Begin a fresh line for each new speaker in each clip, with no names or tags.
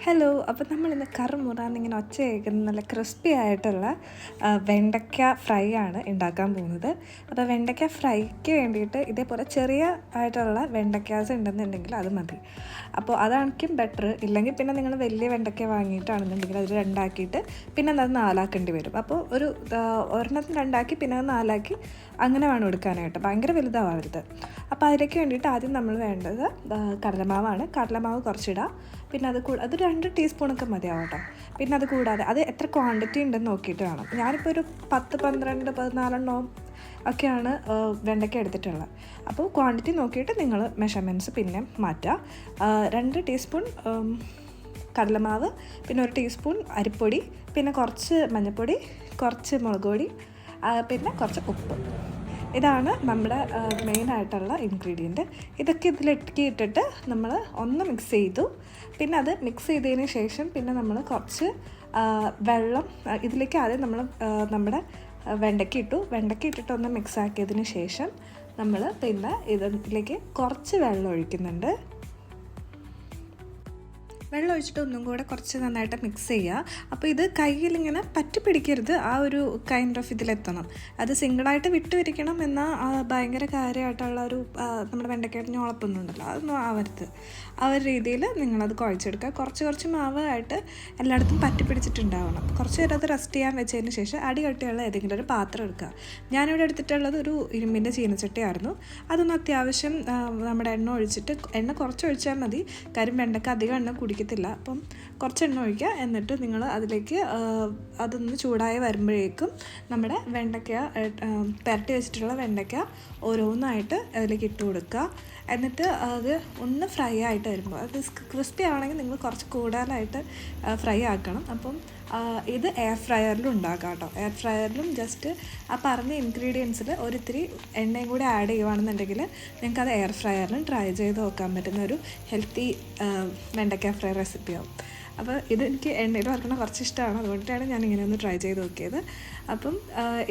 Hello. അപ്പോൾ നമ്മളിന്ന് കറുമുറാന്നിങ്ങനെ ഒച്ച കേൾക്കുന്ന നല്ല ക്രിസ്പി ആയിട്ടുള്ള വെണ്ടയ്ക്ക ഫ്രൈ ആണ് ഉണ്ടാക്കാൻ പോകുന്നത്. അപ്പോൾ വെണ്ടയ്ക്ക ഫ്രൈക്ക് വേണ്ടിയിട്ട് ഇതേപോലെ ചെറിയ ആയിട്ടുള്ള വെണ്ടയ്ക്കാസ് ഉണ്ടെന്നുണ്ടെങ്കിൽ അത് മതി. അപ്പോൾ അതായിരിക്കും ബെറ്റർ. ഇല്ലെങ്കിൽ പിന്നെ നിങ്ങൾ വലിയ വെണ്ടയ്ക്ക വാങ്ങിയിട്ടാണെന്നുണ്ടെങ്കിൽ അത് രണ്ടാക്കിയിട്ട് പിന്നെ അത് നാലാക്കേണ്ടി വരും. അപ്പോൾ ഒരെണ്ണത്തിന് രണ്ടാക്കി പിന്നെ അത് നാലാക്കി അങ്ങനെ വേണം എടുക്കാനായിട്ട്. ഭയങ്കര വലുതാവരുത്. അപ്പോൾ അതിലേക്ക് വേണ്ടിയിട്ട് ആദ്യം നമ്മൾ വേണ്ടത് കടലമാവാണ്. കടലമാവ് കുറച്ചിടാം. പിന്നെ അത് 2 ടീസ്പൂണൊക്കെ മതിയാവും കേട്ടോ. പിന്നെ അത് കൂടാതെ അത് എത്ര ക്വാണ്ടിറ്റി ഉണ്ടെന്ന് നോക്കിയിട്ട് വേണം. ഞാനിപ്പോൾ ഒരു 10, 12, 14 ഒക്കെയാണ് വെണ്ടയ്ക്ക എടുത്തിട്ടുള്ളത്. അപ്പോൾ ക്വാണ്ടിറ്റി നോക്കിയിട്ട് നിങ്ങൾ മെഷർമെൻറ്റ്സ് പിന്നെ മാറ്റുക. 2 ടീസ്പൂൺ കടലമാവ്, പിന്നെ 1 ടീസ്പൂൺ അരിപ്പൊടി, പിന്നെ കുറച്ച് മഞ്ഞൾപ്പൊടി, കുറച്ച് മുളക് പൊടി, പിന്നെ കുറച്ച് ഉപ്പ്. ഇതാണ് നമ്മുടെ മെയിനായിട്ടുള്ള ഇൻഗ്രീഡിയൻറ്റ്. ഇതൊക്കെ ഇതിലേക്ക് ഇട്ടിട്ട് നമ്മൾ ഒന്ന് മിക്സ് ചെയ്തു. പിന്നെ അത് മിക്സ് ചെയ്തതിന് ശേഷം പിന്നെ നമ്മൾ കുറച്ച് വെള്ളം ഇതിലേക്ക് ആദ്യം നമ്മൾ നമ്മുടെ വെണ്ടയ്ക്ക ഇട്ടിട്ട് ഒന്ന് മിക്സ് ആക്കിയതിന് ശേഷം നമ്മൾ പിന്നെ ഇതിലേക്ക് കുറച്ച് വെള്ളം ഒഴിക്കുന്നുണ്ട്. വെള്ളം ഒഴിച്ചിട്ട് ഒന്നും കൂടെ കുറച്ച് നന്നായിട്ട് മിക്സ് ചെയ്യുക. അപ്പോൾ ഇത് കയ്യിലിങ്ങനെ പറ്റി പിടിക്കരുത്, ആ ഒരു കൈൻഡ് ഓഫ് ഇതിലെത്തണം. അത് സിംഗിളായിട്ട് വിട്ടുപിരിക്കണം എന്നാൽ ഭയങ്കര കാര്യമായിട്ടുള്ള ഒരു നമ്മുടെ വെണ്ടയ്ക്കയുടെ ഞോളപ്പൊന്നും ഉണ്ടല്ലോ, അതൊന്നും ആവരുത്. ആ ഒരു രീതിയിൽ നിങ്ങളത് കുഴച്ചെടുക്കുക. കുറച്ച് മാവ് ആയിട്ട് എല്ലായിടത്തും പറ്റി പിടിച്ചിട്ടുണ്ടാവണം. കുറച്ച് നേരം അത് റെസ്റ്റ് ചെയ്യാൻ വെച്ചതിന് ശേഷം അടി കട്ടിയുള്ള ഏതെങ്കിലും ഒരു പാത്രം എടുക്കുക. ഞാനിവിടെ എടുത്തിട്ടുള്ളത് ഒരു ഇരുമ്പിൻ്റെ ചീനച്ചട്ടിയായിരുന്നു. അതൊന്ന് അത്യാവശ്യം നമ്മുടെ എണ്ണ കുറച്ച് ഒഴിച്ചാൽ മതി. കാര്യം വെണ്ടയ്ക്ക അധികം എണ്ണ കുടിക്കത്തില്ല. അപ്പം കുറച്ച് എണ്ണ ഒഴിക്കുക. എന്നിട്ട് നിങ്ങൾ അതിലേക്ക് അതൊന്ന് ചൂടായി വരുമ്പോഴേക്കും നമ്മുടെ വെണ്ടയ്ക്ക പുരട്ടി വെച്ചിട്ടുള്ള വെണ്ടയ്ക്ക ഓരോന്നായിട്ട് അതിലേക്ക് ഇട്ട് കൊടുക്കുക. എന്നിട്ട് അത് ഒന്ന് ഫ്രൈ ആയിട്ട് വരുമ്പോൾ അത് ക്രിസ്പി ആണെങ്കിൽ നിങ്ങൾ കുറച്ച് കൂടുതലായിട്ട് ഫ്രൈ ആക്കണം. അപ്പം ഇത് എയർ ഫ്രയറിലും ഉണ്ടാക്കാം കേട്ടോ. എയർ ഫ്രയറിലും ജസ്റ്റ് ആ പറഞ്ഞ ഇൻഗ്രീഡിയൻസിൽ ഒരിത്തിരി എണ്ണയും കൂടി ആഡ് ചെയ്യുകയാണെന്നുണ്ടെങ്കിൽ നിങ്ങൾക്കത് എയർ ഫ്രയറിലും ട്രൈ ചെയ്ത് നോക്കാൻ പറ്റുന്ന ഒരു ഹെൽത്തി വെണ്ടയ്ക്ക ഫ്രൈ റെസിപ്പിയാവും. അപ്പോൾ ഇതെനിക്ക് എണ്ണയിൽ വറക്കണ കുറച്ച് ഇഷ്ടമാണ്, അതുകൊണ്ടിട്ടാണ് ഞാൻ ഇങ്ങനെ ഒന്ന് ട്രൈ ചെയ്ത് നോക്കിയത്. അപ്പം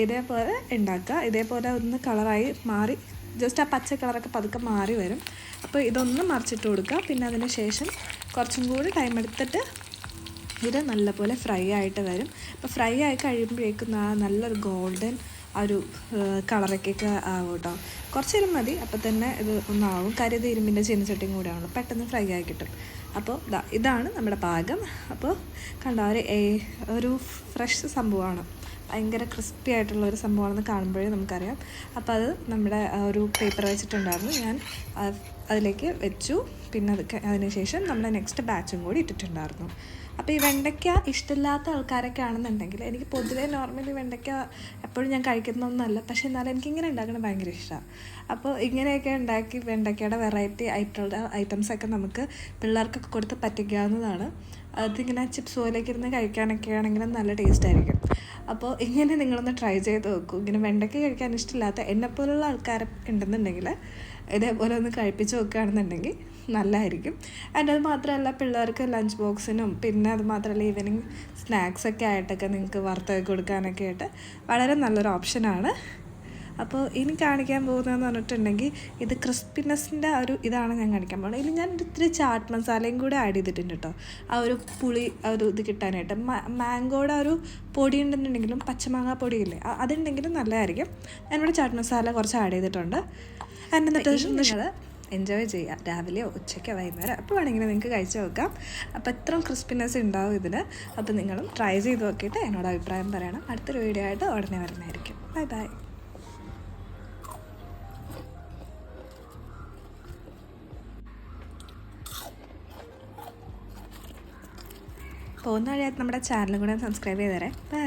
ഇതേപോലെ ഉണ്ടാക്കുക. ഇതേപോലെ ഒന്ന് കളറായി മാറി ജസ്റ്റ് ആ പച്ച കളറൊക്കെ പതുക്കെ മാറി വരും. അപ്പോൾ ഇതൊന്ന് മറിച്ചിട്ട് കൊടുക്കുക. പിന്നെ അതിന് ശേഷം കുറച്ചും കൂടി ടൈം എടുത്തിട്ട് ഇത് നല്ലപോലെ ഫ്രൈ ആയിട്ട് വരും. അപ്പോൾ ഫ്രൈ ആയി കഴിയുമ്പോഴേക്കും നല്ലൊരു ഗോൾഡൻ ആ ഒരു കളറൊക്കെ ആവും കേട്ടോ. കുറച്ച് നേരം മതി, അപ്പോൾ തന്നെ ഇത് ഒന്നാവും. കാര്യം ഇത് ഇരുമ്പിൻ്റെ ചീനച്ചട്ടിയും കൂടെ ആണല്ലോ, പെട്ടെന്ന് ഫ്രൈ ആയി കിട്ടും. അപ്പോൾ ഇതാണ് നമ്മുടെ പാകം. അപ്പോൾ കണ്ടോ, ഒരു ഫ്രഷ് സംഭവമാണ്, ഭയങ്കര ക്രിസ്പി ആയിട്ടുള്ള ഒരു സംഭവമാണെന്ന് കാണുമ്പോഴേ നമുക്കറിയാം. അപ്പോൾ അത് നമ്മുടെ ഒരു പേപ്പർ വെച്ചിട്ടുണ്ടായിരുന്നു, ഞാൻ അതിലേക്ക് വെച്ചു. പിന്നെ അതിന് ശേഷം നമ്മൾ നെക്സ്റ്റ് ബാച്ചും കൂടി ഇട്ടിട്ടുണ്ടായിരുന്നു. അപ്പോൾ ഈ വെണ്ടയ്ക്ക ഇഷ്ടമില്ലാത്ത ആൾക്കാരൊക്കെ ആണെന്നുണ്ടെങ്കിൽ, എനിക്ക് പൊതുവേ നോർമലി വെണ്ടയ്ക്ക എപ്പോഴും ഞാൻ കഴിക്കുന്നൊന്നുമല്ല, പക്ഷേ എന്നാലും എനിക്കിങ്ങനെ ഉണ്ടാക്കുന്നത് ഭയങ്കര ഇഷ്ടമാണ്. അപ്പോൾ ഇങ്ങനെയൊക്കെ ഉണ്ടാക്കി വെണ്ടയ്ക്കയുടെ വെറൈറ്റി ഐറ്റംസൊക്കെ നമുക്ക് പിള്ളേർക്കൊക്കെ കൊടുത്ത് പറ്റിക്കാവുന്നതാണ്. അതിങ്ങനെ ചിപ്സ് പോലെയൊക്കെ ഇരുന്ന് കഴിക്കാനൊക്കെ ആണെങ്കിലും നല്ല ടേസ്റ്റ് ആയിരിക്കും. അപ്പോൾ ഇങ്ങനെ നിങ്ങളൊന്ന് ട്രൈ ചെയ്ത് നോക്കൂ. ഇങ്ങനെ വെണ്ടയ്ക്ക കഴിക്കാൻ ഇഷ്ടമില്ലാത്ത എന്നെപ്പോലുള്ള ആൾക്കാർ ഉണ്ടെന്നുണ്ടെങ്കിൽ ഇതേപോലെ ഒന്ന് കഴിപ്പിച്ച് നോക്കുകയാണെന്നുണ്ടെങ്കിൽ നല്ലതായിരിക്കും. അത് മാത്രമല്ല, പിള്ളേർക്ക് ലഞ്ച് ബോക്സിനും പിന്നെ അത് മാത്രമല്ല ഈവനിങ് സ്നാക്സൊക്കെ ആയിട്ടൊക്കെ നിങ്ങൾക്ക് വറുത്തൊക്കെ കൊടുക്കാനൊക്കെ ആയിട്ട് വളരെ നല്ലൊരു ഓപ്ഷനാണ്. അപ്പോൾ ഇനി കാണിക്കാൻ പോകുന്നതെന്ന് പറഞ്ഞിട്ടുണ്ടെങ്കിൽ ഇത് ക്രിസ്പിനെസ്സിൻ്റെ ഇതാണ് ഞാൻ കാണിക്കാൻ പോകുന്നത്. ഇതിൽ ഞാൻ ഇത്തിരി ചാട്ട് മസാലയും കൂടെ ആഡ് ചെയ്തിട്ടുണ്ട് കേട്ടോ, ആ ഒരു പുളി ഇത് കിട്ടാനായിട്ട്. മാംഗോയുടെ ഒരു പൊടി ഉണ്ടെന്നുണ്ടെങ്കിലും പച്ചമാങ്ങ പൊടിയില്ലേ, അതുണ്ടെങ്കിലും നല്ലതായിരിക്കും. ഞാനിവിടെ ചാട്ട് മസാല കുറച്ച് ആഡ് ചെയ്തിട്ടുണ്ട്. എന്നിട്ട് നിങ്ങൾ എൻജോയ് ചെയ്യുക. രാവിലെയോ ഉച്ചയ്ക്കോ വൈകുന്നേരം അപ്പോൾ വേണമെങ്കിൽ നിങ്ങൾക്ക് കഴിച്ച് നോക്കാം. അപ്പോൾ ഇത്രയും ക്രിസ്പിനെസ് ഉണ്ടാവും ഇതിന്. അപ്പോൾ നിങ്ങളും ട്രൈ ചെയ്ത് നോക്കിയിട്ട് എന്നോട് അഭിപ്രായം പറയണം. അടുത്തൊരു വീഡിയോ ആയിട്ട് ഉടനെ വരുന്നതായിരിക്കും. ബൈ. പോകുന്ന വഴിയായിട്ട് നമ്മുടെ ചാനലും കൂടെ സബ്സ്ക്രൈബ് ചെയ്തേരെ. ബൈ.